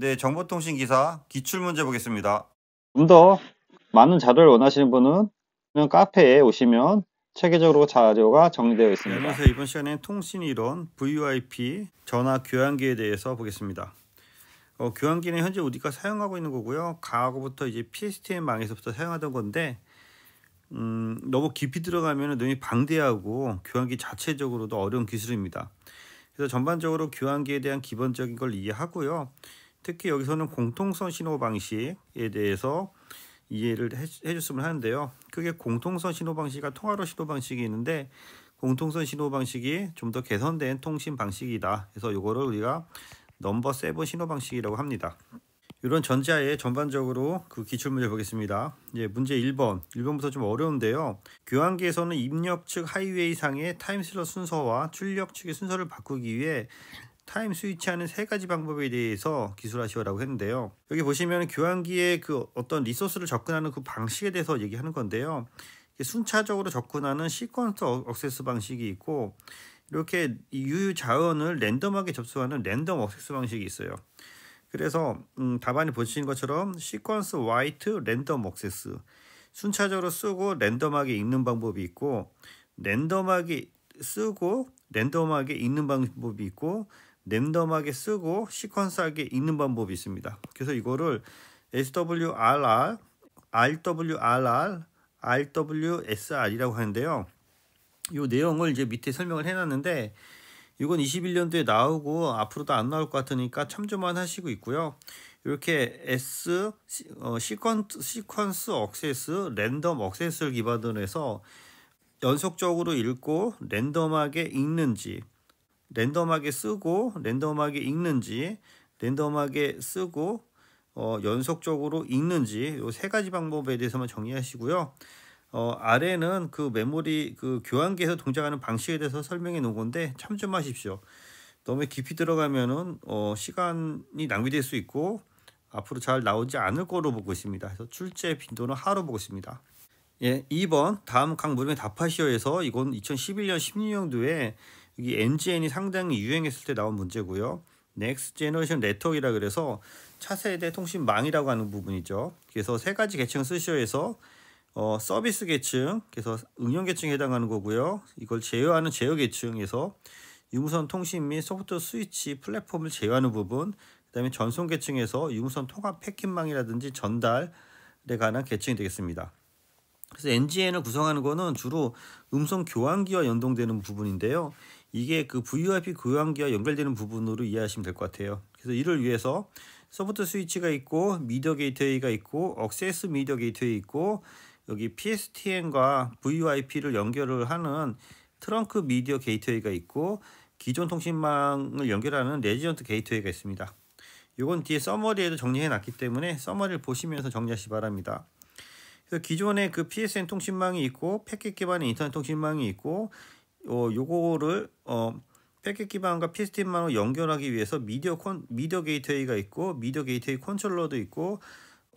네, 정보통신 기사 기출문제 보겠습니다. 좀 더 많은 자료를 원하시는 분은 카페에 오시면 체계적으로 자료가 정리되어 네, 있습니다. 안녕하세요. 이번 시간에는 통신이론 VoIP 전화 교환기에 대해서 보겠습니다. 교환기는 현재 우리가 사용하고 있는 거고요. 과거부터 이제 PSTN망에서부터 사용하던 건데 너무 깊이 들어가면 너무 방대하고 교환기 자체적으로도 어려운 기술입니다. 그래서 전반적으로 교환기에 대한 기본적인 걸 이해하고요. 특히 여기서는 공통선 신호 방식에 대해서 이해를 해줬으면 하는데요. 그게 공통선 신호 방식과 통화로 신호 방식이 있는데 공통선 신호 방식이 좀 더 개선된 통신 방식이다. 그래서 이거를 우리가 넘버 7 신호 방식이라고 합니다. 이런 전자에 전반적으로 그 기출문제 보겠습니다. 이제 문제 1번. 1번부터 좀 어려운데요. 교환기에서는 입력 측 하이웨이 상의 타임 슬롯 순서와 출력 측의 순서를 바꾸기 위해 타임 스위치하는 세 가지 방법에 대해서 기술하시오라고 했는데요. 여기 보시면 교환기에 그 어떤 리소스를 접근하는 그 방식에 대해서 얘기하는 건데요. 순차적으로 접근하는 시퀀스 액세스 방식이 있고 이렇게 유효 자원을 랜덤하게 접수하는 랜덤 액세스 방식이 있어요. 그래서 답안이 보시는 것처럼 시퀀스 와이트 랜덤 액세스 순차적으로 쓰고 랜덤하게 읽는 방법이 있고 랜덤하게 쓰고 랜덤하게 읽는 방법이 있고 랜덤하게 쓰고 시퀀스하게 읽는 방법이 있습니다. 그래서 이거를 SWRR, RWRR, RWSR이라고 하는데요. 이 내용을 이제 밑에 설명을 해놨는데 이건 21년도에 나오고 앞으로도 안 나올 것 같으니까 참조만 하시고 있고요. 이렇게 시퀀스 액세스, 랜덤 액세스를 기반으로 해서 연속적으로 읽고 랜덤하게 읽는지, 랜덤하게 쓰고 랜덤하게 읽는지, 랜덤하게 쓰고 연속적으로 읽는지 이 세 가지 방법에 대해서만 정리하시고요. 아래는 그 메모리 그 교환기에서 동작하는 방식에 대해서 설명해 놓은 건데 참 좀 하십시오. 너무 깊이 들어가면은 시간이 낭비될 수 있고 앞으로 잘 나오지 않을 거로 보고 있습니다. 그래서 출제 빈도는 하루 보고 있습니다. 예, 2번 다음 각 물음에 답하시오에서 이건 2011년 16년도에 여기 NGN이 상당히 유행했을 때 나온 문제고요. 넥스트 제너레이션 네트워크이라 그래서 차세대 통신망이라고 하는 부분이죠. 그래서 세 가지 계층 쓰시오에서 서비스 계층, 그래서 응용 계층에 해당하는 거고요. 이걸 제어하는 제어 계층에서 유무선 통신 및 소프트 스위치 플랫폼을 제어하는 부분, 그다음에 전송 계층에서 유무선 통합 패킷망이라든지 전달에 관한 계층이 되겠습니다. 그래서 NGN을 구성하는 거는 주로 음성 교환기와 연동되는 부분인데요. 이게 그 VoIP 교환기와 연결되는 부분으로 이해하시면 될 것 같아요. 그래서 이를 위해서 소프트 스위치가 있고 미디어 게이트웨이가 있고 액세스 미디어 게이트웨이 있고 여기 PSTN과 VoIP를 연결을 하는 트렁크 미디어 게이트웨이가 있고 기존 통신망을 연결하는 레지던트 게이트웨이가 있습니다. 이건 뒤에 서머리에도 정리해 놨기 때문에 서머리를 보시면서 정리하시기 바랍니다. 그래서 기존에 그 PSN 통신망이 있고 패킷 기반의 인터넷 통신망이 있고 요거를 패킷 기반과 PSTN망을 연결하기 위해서 미디어 게이트웨이가 있고 미디어 게이트웨이 컨트롤러도 있고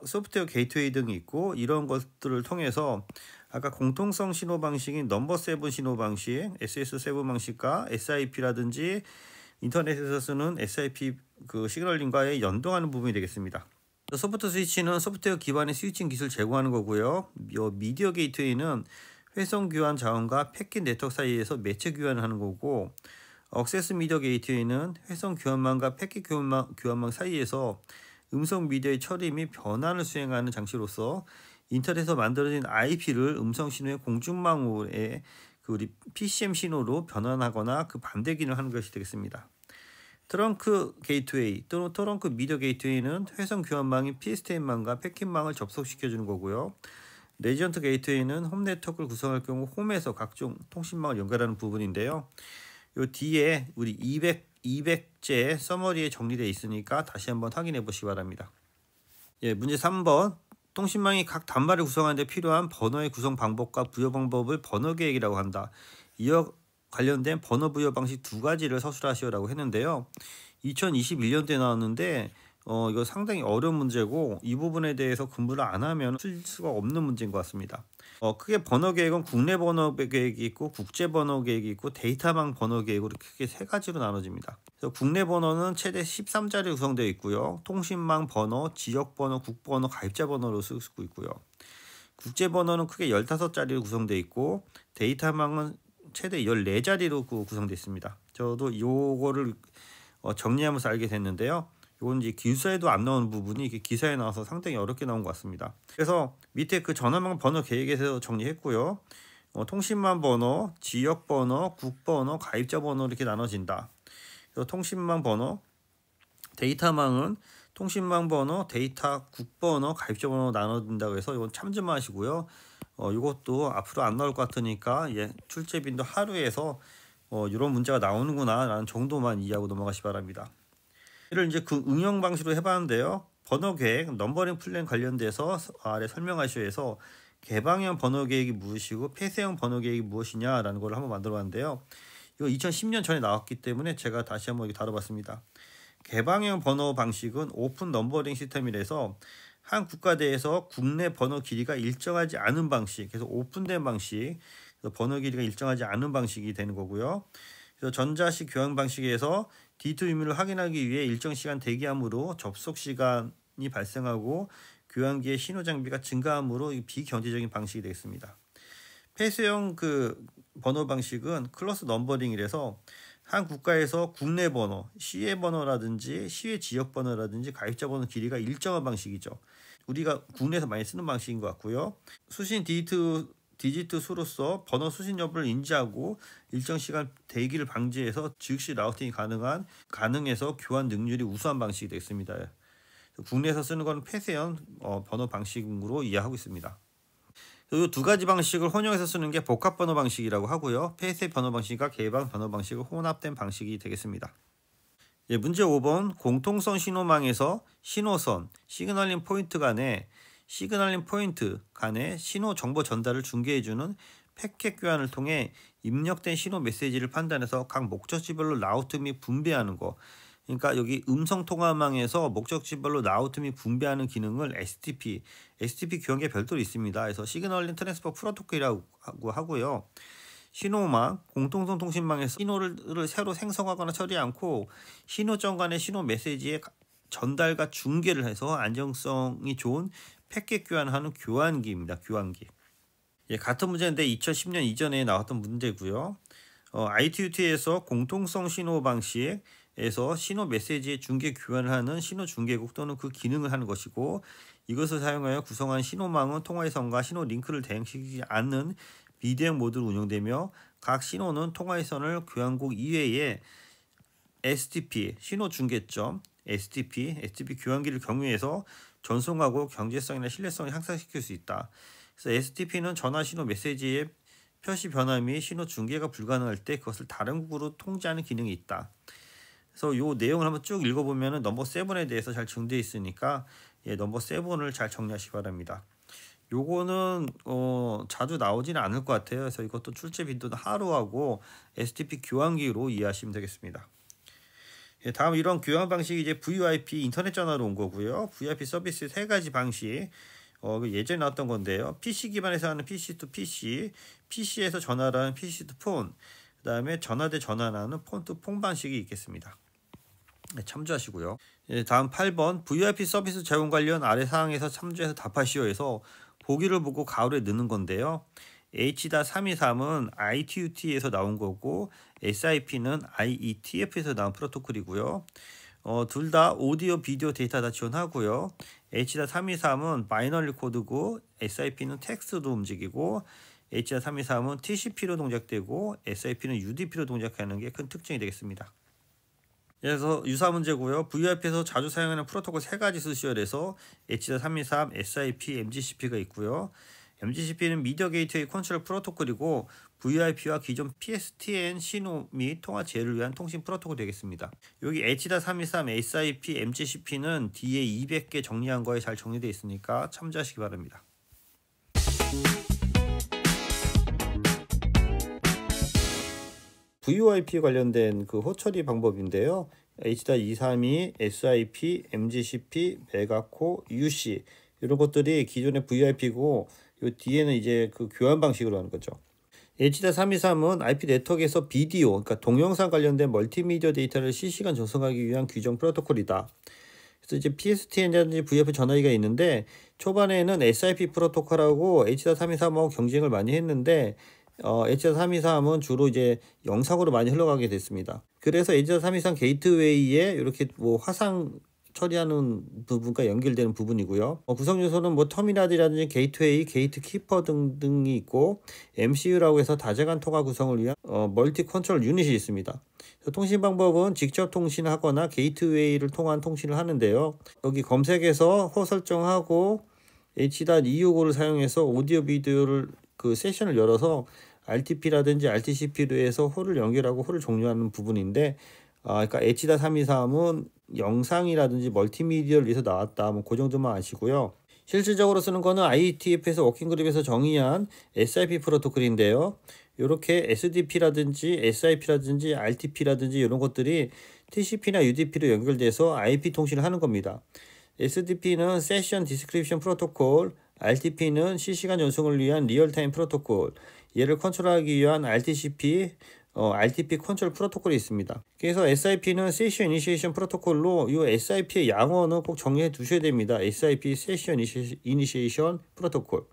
소프트웨어 게이트웨이 등이 있고 이런 것들을 통해서 아까 공통성 신호 방식인 넘버 7 신호 방식, SS7 방식과 SIP라든지 인터넷에서 쓰는 SIP 그 시그널링과의 연동하는 부분이 되겠습니다. 소프트 스위치는 소프트웨어 기반의 스위칭 기술 제공하는 거고요. 미디어 게이트웨이는 회선 교환 자원과 패킷 네트워크 사이에서 매체 교환을 하는 거고 액세스 미디어 게이트웨이는 회선 교환망과 패킷 교환망 사이에서 음성 미디어의 처리 및 변환을 수행하는 장치로서 인터넷에서 만들어진 IP를 음성 신호의 공중망으로의 그 우리 PCM 신호로 변환하거나 그 반대 기능을 하는 것이 되겠습니다. 트렁크 게이트웨이 또는 트렁크 미디어 게이트웨이는 회선 교환망인 PSTN망과 패킷망을 접속시켜주는 거고요. 레지던트 게이트웨이는 홈 네트워크를 구성할 경우 홈에서 각종 통신망을 연결하는 부분인데요. 요 뒤에 우리 200제 서머리에 정리되어 있으니까 다시 한번 확인해 보시기 바랍니다. 예, 문제 3번. 통신망이 각 단말을 구성하는 데 필요한 번호의 구성 방법과 부여 방법을 번호 계획이라고 한다. 이와 관련된 번호 부여 방식 두 가지를 서술하시오라고 했는데요. 2021년도에 나왔는데 이거 상당히 어려운 문제고 이 부분에 대해서 공부를 안 하면 풀 수가 없는 문제인 것 같습니다. 크게 번호 계획은 국내 번호 계획이 있고 국제 번호 계획이 있고 데이터망 번호 계획으로 크게 세 가지로 나눠집니다. 그래서 국내 번호는 최대 13자리 구성되어 있고요. 통신망 번호, 지역 번호, 국번호, 가입자 번호로 쓰고 있고요. 국제 번호는 크게 15자리로 구성되어 있고 데이터망은 최대 14자리로 구성되어 있습니다. 저도 요거를 정리하면서 알게 됐는데요. 이건 이제 기사에도 안 나오는 부분이 이게 기사에 나와서 상당히 어렵게 나온 것 같습니다. 그래서 밑에 그 전화망 번호 계획에서 정리했고요. 통신망 번호, 지역 번호, 국번호, 가입자 번호 이렇게 나눠진다. 그래서 통신망 번호, 데이터망은 통신망 번호, 데이터 국번호, 가입자 번호 나눠진다고 해서 이건 참조만 하시고요. 이것도 앞으로 안 나올 것 같으니까 출제 빈도 하루에서 이런 문제가 나오는구나 라는 정도만 이해하고 넘어가시 바랍니다. 이를 이제 그 응용 방식으로 해봤는데요. 번호 계획, 넘버링 플랜 관련돼서 아래 설명하시오 해서 개방형 번호 계획이 무엇이고 폐쇄형 번호 계획이 무엇이냐라는 걸 한번 만들어봤는데요. 이거 2010년 전에 나왔기 때문에 제가 다시 한번 다뤄봤습니다. 개방형 번호 방식은 오픈 넘버링 시스템이라서 한 국가대에서 국내 번호 길이가 일정하지 않은 방식, 그래서 오픈된 방식, 그래서 번호 길이가 일정하지 않은 방식이 되는 거고요. 그래서 전자식 교환 방식에서 D2 유무를 확인하기 위해 일정 시간 대기함으로 접속 시간이 발생하고 교환기의 신호 장비가 증가함으로 비경제적인 방식이 되겠습니다. 폐쇄형 그 번호 방식은 클러스 넘버링이라서 한 국가에서 국내 번호, 시외 번호라든지 시외 지역 번호라든지 가입자 번호 길이가 일정한 방식이죠. 우리가 국내에서 많이 쓰는 방식인 것 같고요. 수신 디지트 수로서 번호 수신 여부를 인지하고 일정 시간 대기를 방지해서 즉시 라우팅이 가능해서 교환 능률이 우수한 방식이 되겠습니다. 국내에서 쓰는 건 폐쇄형 번호 방식으로 이해하고 있습니다. 이 두 가지 방식을 혼용해서 쓰는 게 복합 번호 방식이라고 하고요. 폐쇄 번호 방식과 개방 번호 방식을 혼합된 방식이 되겠습니다. 문제 5번 공통선 신호망에서 신호선, 시그널링 포인트 간의 신호 정보 전달을 중개해주는 패켓 교환을 통해 입력된 신호 메시지를 판단해서 각 목적지별로 라우트 및 분배하는 거. 그러니까 여기 음성통화망에서 목적지별로 라우트 및 분배하는 기능을 STP 교환기가 별도로 있습니다. 그래서 시그널링 트랜스퍼 프로토콜이라고 하고요. 신호망, 공통선 통신망에서 신호를 새로 생성하거나 처리 않고 신호점 간의 신호 메시지의 전달과 중계를 해서 안정성이 좋은 패켓 교환하는 교환기입니다. 교환기. 같은 문제인데 2010년 이전에 나왔던 문제고요. ITU-T에서 공통성 신호 방식에서 신호 메시지의 중계 교환을 하는 신호 중계국 또는 그 기능을 하는 것이고 이것을 사용하여 구성한 신호망은 통화위성과 신호 링크를 대응시키지 않는 비대응 모드로 운영되며 각 신호는 통화위선을 교환국 이외에 STP 신호 중계점 STP 교환기를 경유해서 전송하고 경제성이나 신뢰성을 향상시킬 수 있다. 그래서 STP는 전화 신호 메시지의 표시 변화 및 신호 중계가 불가능할 때 그것을 다른 국으로 통제하는 기능이 있다. 그래서 이 내용을 한번 쭉 읽어보면 넘버 7에 대해서 잘 정리되어 있으니까 넘버 7을 잘 정리하시기 바랍니다. 요거는 자주 나오지는 않을 것 같아요. 그래서 이것도 출제 빈도는 하루하고 STP 교환기로 이해하시면 되겠습니다. 다음 이런 교환 방식이 이제 VoIP 인터넷 전화로 온 거고요. VoIP 서비스 세 가지 방식. 예전에 나왔던 건데요. PC 기반에서 하는 PC to PC, PC에서 전화를 하는 PC to 폰, 그 다음에 전화 대 전화를 하는 폰 to 폰 방식이 있겠습니다. 참조하시고요. 다음 8번 VoIP 서비스 제공 관련 아래 사항에서 참조해서 답하시오에서 보기를 보고 가을에 넣는 건데요. H.323은 ITU-T에서 나온 거고 SIP는 IETF에서 나온 프로토콜이고요. 둘 다 오디오, 비디오 데이터 다 지원하고요. H.323은 바이너리 코드고 SIP는 텍스트도 움직이고 H.323은 TCP로 동작되고 SIP는 UDP로 동작하는 게 큰 특징이 되겠습니다. 그래서 유사 문제고요. VoIP에서 자주 사용하는 프로토콜 세 가지 쓰시오에서 H.323, SIP, MGCP가 있고요. MGCP는 미디어 게이트웨이 컨트롤 프로토콜이고 VoIP와 기존 PSTN 신호 및 통화 제어를 위한 통신 프로토콜이 되겠습니다. 여기 H.323, SIP, MGCP는 뒤에 200개 정리한 거에 잘 정리되어 있으니까 참조하시기 바랍니다. VoIP 관련된 그 호처리 방법인데요. H.232, SIP, MGCP, 메가코, UC 이런 것들이 기존의 VIP고 요 뒤에는 이제 그 교환 방식으로 하는 거죠. H.323은 IP 네트워크에서 비디오, 그러니까 동영상 관련된 멀티미디어 데이터를 실시간 전송하기 위한 규정 프로토콜이다. 그래서 이제 PSTN이라든지 VF 전화기가 있는데 초반에는 SIP 프로토콜하고 H.323하고 경쟁을 많이 했는데 H.323은 주로 이제 영상으로 많이 흘러가게 됐습니다. 그래서 H.323 게이트웨이에 이렇게 뭐 화상 처리하는 부분과 연결되는 부분이고요. 구성 요소는 뭐 터미널이라든지 게이트웨이, 게이트 키퍼 등등이 있고 MCU라고 해서 다재간 통화 구성을 위한 멀티 컨트롤 유닛이 있습니다. 통신 방법은 직접 통신하거나 게이트웨이를 통한 통신을 하는데요. 여기 검색에서 호 설정하고 H.265를 사용해서 오디오 비디오를 그 세션을 열어서 RTP라든지 RTCP로 해서 호를 연결하고 호를 종료하는 부분인데 그러니까 H.323은 영상이라든지 멀티미디어를 위해서 나왔다. 뭐 그 정도만 아시고요. 실질적으로 쓰는 거는 IETF에서 워킹그룹에서 정의한 SIP 프로토콜인데요. 이렇게 SDP라든지 SIP라든지 RTP라든지 이런 것들이 TCP나 UDP로 연결돼서 IP 통신을 하는 겁니다. SDP는 세션 디스크립션 프로토콜, RTP는 실시간 전송을 위한 리얼타임 프로토콜, 얘를 컨트롤하기 위한 RTCP, RTP 컨트롤 프로토콜이 있습니다. 그래서 SIP는 세션 이니시에이션 프로토콜로 이 SIP의 양어는 꼭 정리해 두셔야 됩니다. SIP 세션 이니시에이션 프로토콜.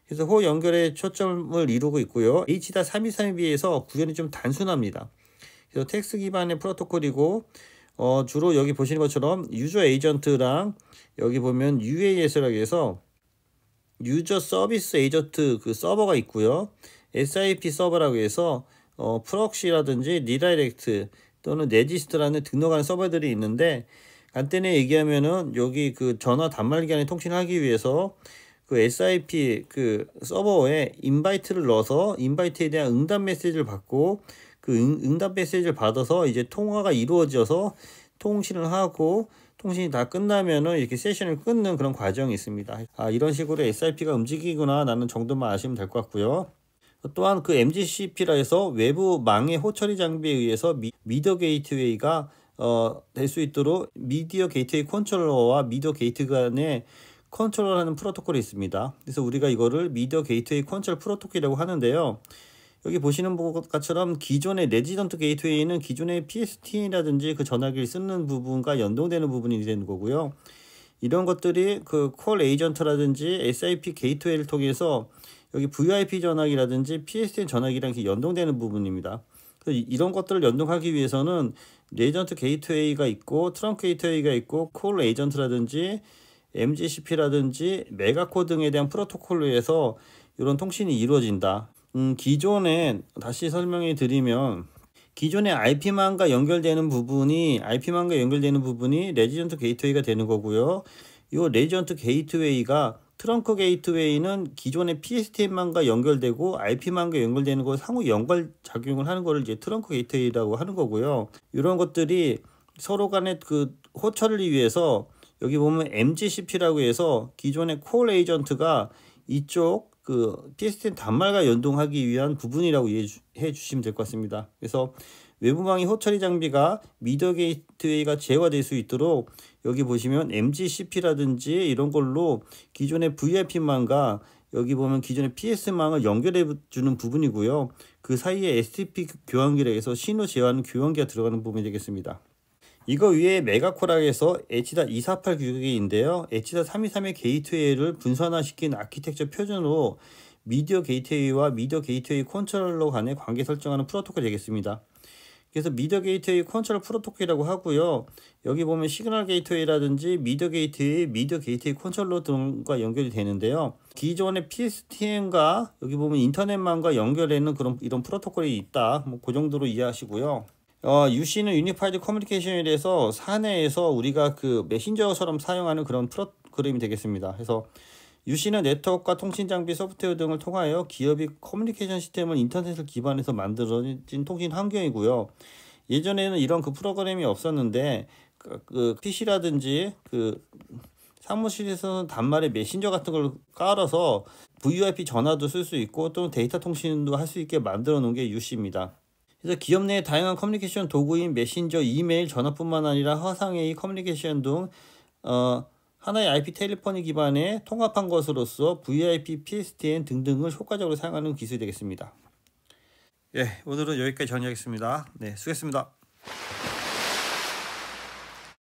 그래서 호 연결에 초점을 이루고 있고요. H.323에 비해서 구현이 좀 단순합니다. 그래서 텍스트 기반의 프로토콜이고 주로 여기 보시는 것처럼 유저 에이전트랑 여기 보면 UAS라고 해서 유저 서비스 에이전트 그 서버가 있고요. SIP 서버라고 해서 프록시라든지 리다이렉트 또는 네지스트라는 등록하는 서버들이 있는데 간단히 얘기하면은 여기 그 전화 단말기 간에 통신하기 위해서 그 SIP 그 서버에 인바이트를 넣어서 인바이트에 대한 응답 메시지를 받고 그 응답 메시지를 받아서 이제 통화가 이루어져서 통신을 하고 통신이 다 끝나면은 이렇게 세션을 끊는 그런 과정이 있습니다. 이런 식으로 SIP가 움직이구나 라는 정도만 아시면 될 것 같고요. 또한 그 MGCP라 해서 외부 망의 호처리 장비에 의해서 미디어 게이트웨이가 될 수 있도록 미디어 게이트웨이 컨트롤러와 미디어 게이트 간의 컨트롤하는 프로토콜이 있습니다. 그래서 우리가 이거를 미디어 게이트웨이 컨트롤 프로토콜이라고 하는데요. 여기 보시는 것처럼 기존의 레지던트 게이트웨이는 기존의 PSTN이라든지 그 전화기를 쓰는 부분과 연동되는 부분이 되는 거고요. 이런 것들이 그 콜 에이전트라든지 SIP 게이트웨이를 통해서 여기 VIP 전화기라든지 PSTN 전화기랑 이렇게 연동되는 부분입니다. 그래서 이런 것들을 연동하기 위해서는 레지던트 게이트웨이가 있고 트렁크 게이트웨이가 있고 콜 에이전트라든지 MGCP라든지 메가코 등에 대한 프로토콜로 해서 이런 통신이 이루어진다. 기존에 다시 설명해 드리면 기존의 IP만과 연결되는 부분이 레지던트 게이트웨이가 되는 거고요. 이 레지던트 게이트웨이가 트렁크 게이트웨이는 기존의 PSTN만과 연결되고 IP만과 연결되는 거 상호 연결 작용을 하는 거를 이제 트렁크 게이트웨이라고 하는 거고요. 이런 것들이 서로 간의 그 호처를 위해서 여기 보면 MGCP라고 해서 기존의 콜 에이전트가 이쪽 그 PSTN 단말과 연동하기 위한 부분이라고 이해해 주시면 될 것 같습니다. 그래서 외부망의 호처리 장비가 미디어 게이트웨이가 제어될 수 있도록 여기 보시면 MGCP라든지 이런 걸로 기존의 VIP망과 여기 보면 기존의 PS망을 연결해 주는 부분이고요. 그 사이에 STP 교환기라 해서 신호 제어하는 교환기가 들어가는 부분이 되겠습니다. 이거 위에 메가코라고 해서 H.248 규격인데요. H.323의 게이트웨이를 분산화시킨 아키텍처 표준으로 미디어 게이트웨이와 미디어 게이트웨이 컨트롤러 간의 관계 설정하는 프로토콜이 되겠습니다. 그래서 미디어 게이트웨이 컨트롤 프로토콜이라고 하고요. 여기 보면 시그널 게이트웨이라든지 미디어 게이트웨이 컨트롤러 등과 연결이 되는데요. 기존의 PSTN과 여기 보면 인터넷망과 연결되는 이런 프로토콜이 있다. 뭐 그 정도로 이해하시고요. UC는 유니파이드 커뮤니케이션에 대해서 사내에서 우리가 그 메신저처럼 사용하는 그런 프로그램이 되겠습니다. 그래서 UC는 네트워크와 통신 장비 소프트웨어 등을 통하여 기업이 커뮤니케이션 시스템을 인터넷을 기반해서 만들어진 통신 환경이고요. 예전에는 이런 그 프로그램이 없었는데 그 PC라든지 그 사무실에서는 단말에 메신저 같은 걸 깔아서 VoIP 전화도 쓸 수 있고 또 데이터 통신도 할 수 있게 만들어 놓은 게 UC입니다. 그래서 기업 내 다양한 커뮤니케이션 도구인 메신저, 이메일, 전화뿐만 아니라 화상회의, 커뮤니케이션 등 하나의 IP 텔레포니 기반의 통합한 것으로서 VoIP, PSTN 등등을 효과적으로 사용하는 기술이 되겠습니다. 예, 오늘은 여기까지 정리하겠습니다. 네, 수고했습니다.